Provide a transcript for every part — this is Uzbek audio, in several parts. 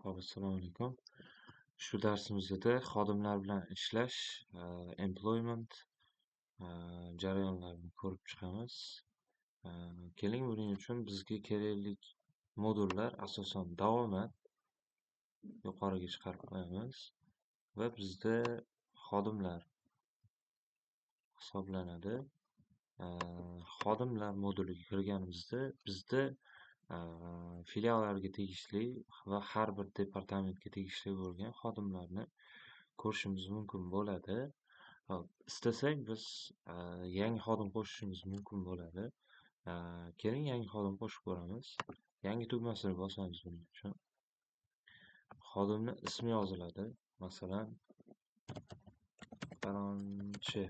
Ho'p, assalomu alaykum. Shu darsimizda xodimlar bilan ishlash, employment jarayonlarini ko'rib chiqamiz. Keling, buning uchun bizga kerakli modullar asosan davomat yuqoriga chiqarib qo'yamiz va bizda xodimlar hisoblanadi. Xodimlar moduliga kirganimizda bizda filiallarga tegishli va har bir departamentga tegishli bo'lgan xodimlarni ko'rishimiz mumkin bo'ladi. Istasak biz yangi xodim qo'shishimiz mumkin bo'ladi. Keling, yangi xodim qo'shib ko'ramiz. Yangi tugmasini bosamiz buning uchun. Xodimni ismi yoziladi. Masalan, falonchi.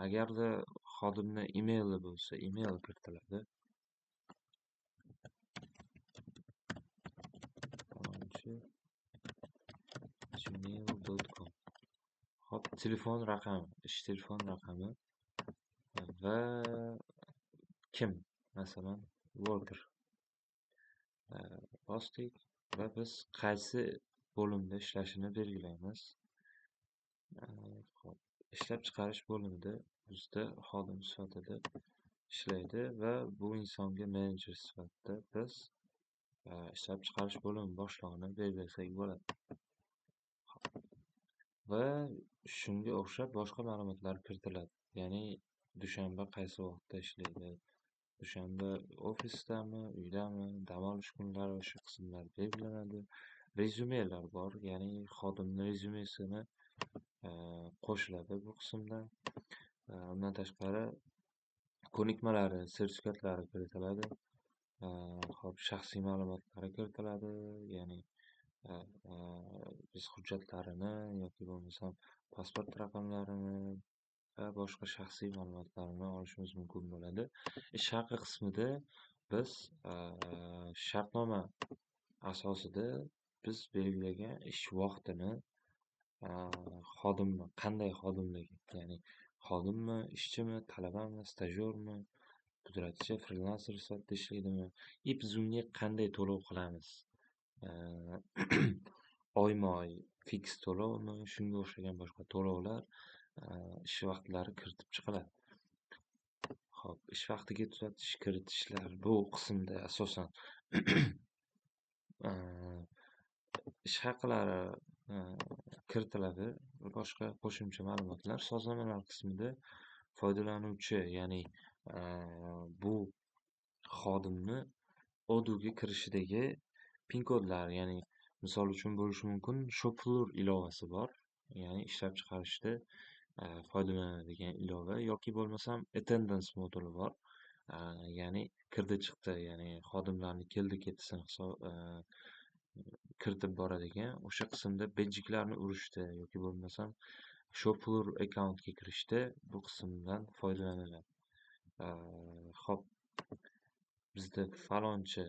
Agarda xodimni emaili bo'lsa, email kiritiladi. gmail.com. Hop, telefon raqami, ish telefon raqami va kim? Masalan, worker. Bosdik va biz qaysi bo'limda ishlashini belgilaymiz. Hop, ishlab chiqarish bo'limida bizda xodim sifatida ishlaydi va bu insonga menejer sifatida biz ishlab chiqarish bo'limi boshlig'ini belgilasak bo'ladi. Va shunga o'xshab boshqa ma'lumotlar kiritiladi. Ya'ni dushanba qaysi vaqtda ishlaydi, dushanba ofisdami, uydami, dam olish kunlari o'sha qismlar belgilanadi. Rezyumelar bor, ya'ni xodimning rezyumesini qo'shiladi bu qismda. Undan tashqari ko'nikmalari, sertifikatlari kiritiladi. Hop, shaxsiy ma'lumotlari kiritiladi, ya'ni biz hujjatlarini yoki bo'lmasam pasport raqamlarini va boshqa shaxsiy ma'lumotlarni olishimiz mumkin bo'ladi. Ish haqi qismida biz shartnoma asosida biz belgilagan ish vaqtini xodimni qanday xodimligi, ya'ni xodimmi, ishchimi, talabami, stajyormi, pudratchi, frilanser sifatida ishlaydimi, biz unga qanday to'lov qilamiz, oyma-oy fiks to'lovmi, shunga o'xshagan boshqa to'lovlar, ish vaqtlari kiritib chiqiladi. Hop, ish vaqtiga tuzatish, kiritishlar bu qismda asosan ish haqlari kiritiladi va boshqa qo'shimcha ma'lumotlar. Sozlamalar qismida foydalanuvchi, ya'ni bu xodimni Odoo'ga kirishidagi pin kodlar, ya'ni misol uchun bo'lishi mumkin, shop floor ilovasi bor, ya'ni ishlab chiqarishda foydalanadigan ilova, yoki bo'lmasam attendance moduli bor, ya'ni kirdi chiqdi, ya'ni xodimlarni keldi ketdisini kiritib boradigan o'sha qismda bejiklarni urishda yoki bo'lmasam shop floor akkauntga kirishda bu qismdan foydalaniladi. Hop, bizda falonchi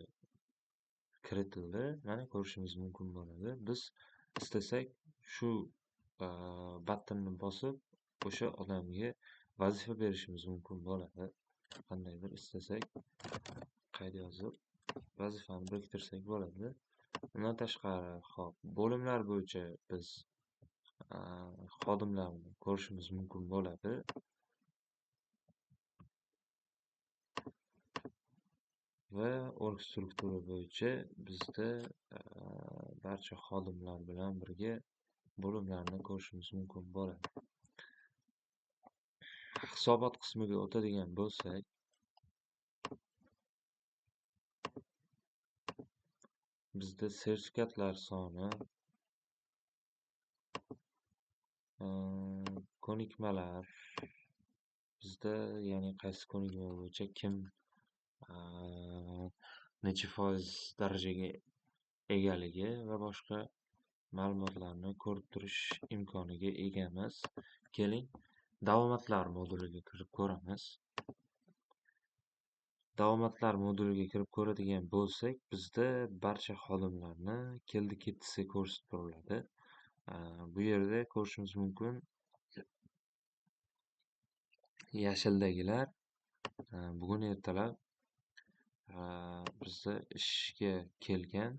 kiritildi, mana ko'rishimiz mumkin bo'ladi. Biz istasak shu buttonni bosib o'sha odamga vazifa berishimiz mumkin bo'ladi. Qandaydir istasak qayda yozib vazifani biriktirsak bo'ladi. Undan tashqari, hop, bo'limlar bo'yicha biz xodimlarni ko'rishimiz mumkin bo'ladi. Va org struktura bo'yicha bizda barcha xodimlar bilan birga bo'limlarni ko'rishimiz mumkin bo'ladi. Hisobot qismiga o'tadigan bo'lsak, bizda sertifikatlar soni, ko'nikmalar, bizda ya'ni qaysi ko'nikma bo'yicha kim necha foiz darajaga egaligi va boshqa ma'lumotlarni ko'rib turish imkoniga egamiz. Keling, davomatlar moduliga kirib ko'ramiz. Davomatlar moduliga kirib ko'radigan bo'lsak, bizda barcha xodimlarni keldi ketdisi ko'rsatib turiladi. Bu yerda ko'rishimiz mumkin, yashildagilar bugun ertalab bizda ishga kelgan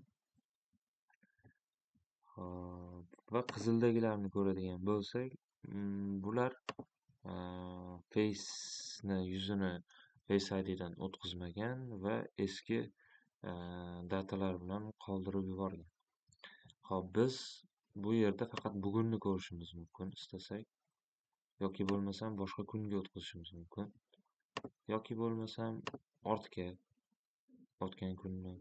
Va qizildagilarni ko'radigan bo'lsak, bular yuzini Face ID'dan o'tkazmagan va eski datalar bilan qoldirib yuborgan. Hop, biz bu yerda faqat bugunni ko'rishimiz mumkin istasak, yoki bo'lmasam boshqa kunga o'tkazishimiz mumkin, yoki bo'lmasam o'tgan kunni,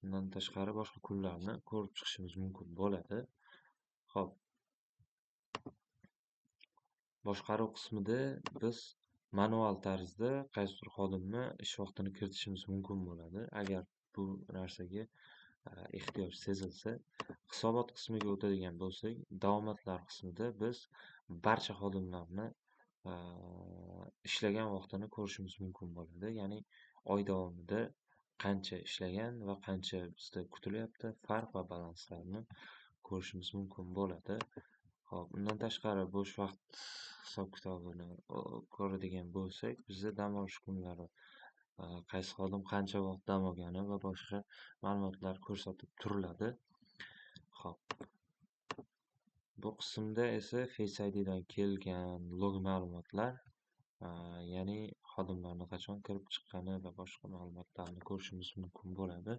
undan tashqari boshqa kunlarni ko'rib chiqishimiz mumkin bo'ladi. Hop, boshqaruv qismida biz manual tarzda qaysidir xodimni ish vaqtini kiritishimiz mumkin bo'ladi. Agar bu narsaga ehtiyoj sezilsa, hisobot qismiga o'tadigan bo'lsak, davomatlar qismida biz barcha xodimlarni ishlagan vaqtini ko'rishimiz mumkin bo'ladi. Ya'ni oy davomida qancha ishlagan va qancha bizda kutilyapti, farq va balanslarni ko'rishimiz mumkin bo'ladi. Hop, undan tashqari bo'sh vaqt hisob-kitobini ko'radigan bo'lsak, bizda dam olish kunlari, qaysi xodim qancha vaqt dam olgani va boshqa ma'lumotlar ko'rsatib turiladi. Hop, bu qismda esa Face ID'dan kelgan log ma'lumotlar, ya'ni xodimlarni qachon kirib chiqqani va boshqa ma'lumotlarni ko'rishimiz mumkin bo'ladi.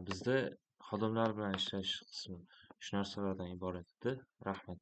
Bizda xodimlar bilan ishlash qismi shu narsalardan iborat edi. Rahmat.